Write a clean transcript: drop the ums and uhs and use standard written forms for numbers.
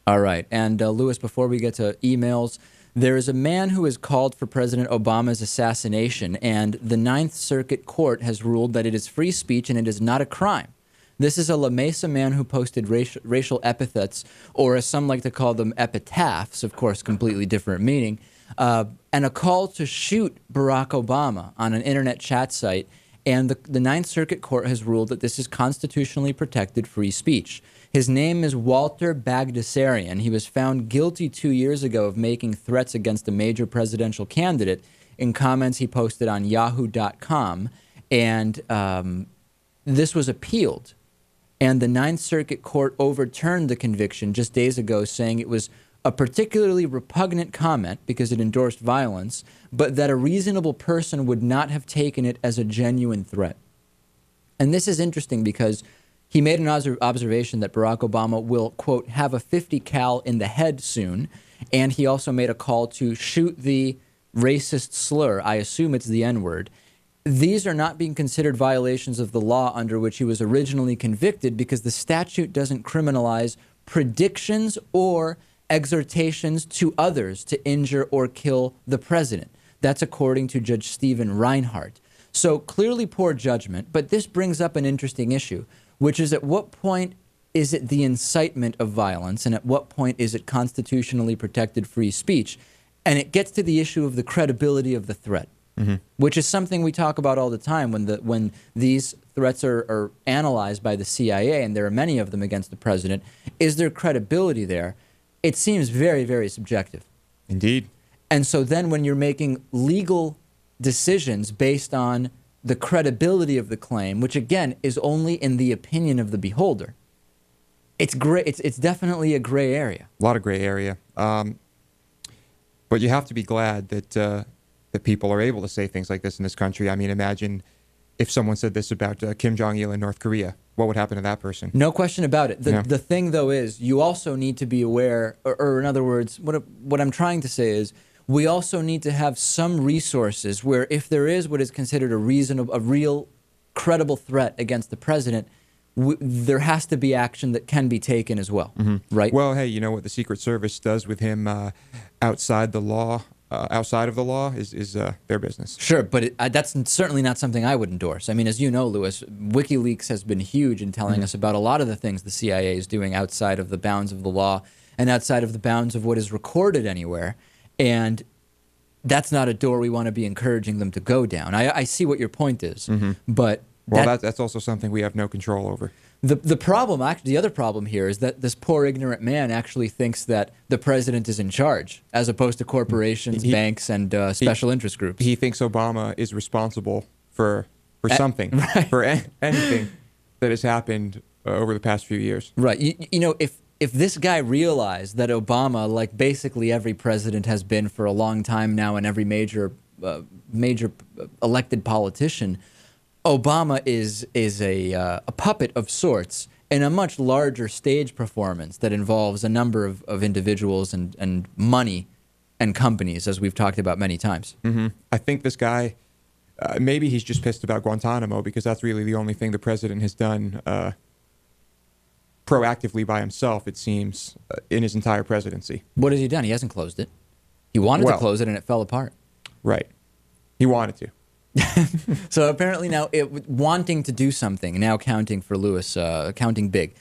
All right. And Lewis, before we get to emails, there is a man who has called for President Obama's assassination, and the Ninth Circuit Court has ruled that it is free speech and it is not a crime. This is a La Mesa man who posted racial epithets, or as some like to call them, epitaphs, of course, completely different meaning, and a call to shoot Barack Obama on an internet chat site. And the Ninth Circuit Court has ruled that this is constitutionally protected free speech. His name is Walter Bagdasarian. He was found guilty 2 years ago of making threats against a major presidential candidate in comments he posted on yahoo.com. And this was appealed. And the Ninth Circuit Court overturned the conviction just days ago, saying it was a particularly repugnant comment because it endorsed violence, but that a reasonable person would not have taken it as a genuine threat. And this is interesting because he made an observation that Barack Obama will, quote, have a 50 cal in the head soon. And he also made a call to shoot the racist slur. I assume it's the N-word. These are not being considered violations of the law under which he was originally convicted because the statute doesn't criminalize predictions or exhortations to others to injure or kill the president. That's according to Judge Stephen Reinhart. So clearly poor judgment, but this brings up an interesting issue, which is at what point is it the incitement of violence and at what point is it constitutionally protected free speech? And it gets to the issue of the credibility of the threat, which is something we talk about all the time when these threats are analyzed by the CIA, and there are many of them against the president. Is there credibility there? It seems very, very subjective. Indeed. And so then when you're making legal decisions based on the credibility of the claim, which again is only in the opinion of the beholder, it's gray. It's definitely a gray area. A lot of gray area. But you have to be glad that people are able to say things like this in this country. I mean, imagine if someone said this about Kim Jong-il in North Korea. What would happen to that person? No question about it. The thing, though, is you also need to be aware, or in other words, what I'm trying to say is we also need to have some resources where if there is what is considered a real, credible threat against the president, there has to be action that can be taken as well, right? Well, hey, you know what the Secret Service does with him outside the law? Outside of the law is their business. Sure, but that's certainly not something I would endorse. I mean, as you know, Lewis, WikiLeaks has been huge in telling us about a lot of the things the CIA is doing outside of the bounds of the law and outside of the bounds of what is recorded anywhere. And that's not a door we want to be encouraging them to go down. I see what your point is, but... Well, that's also something we have no control over. The problem, actually, the other problem here is that this poor ignorant man actually thinks that the president is in charge, as opposed to corporations, banks, and special interest groups. He thinks Obama is responsible for something, right, for anything that has happened over the past few years. Right. You know, if this guy realized that Obama, like basically every president has been for a long time now, and every major elected politician, Obama is a puppet of sorts in a much larger stage performance that involves a number of individuals and money and companies, as we've talked about many times. I think this guy, maybe he's just pissed about Guantanamo because that's really the only thing the president has done proactively by himself, it seems, in his entire presidency. What has he done? He hasn't closed it. He wanted to close it and it fell apart. Right. He wanted to. So apparently now wanting to do something, now counting for Lewis, counting big.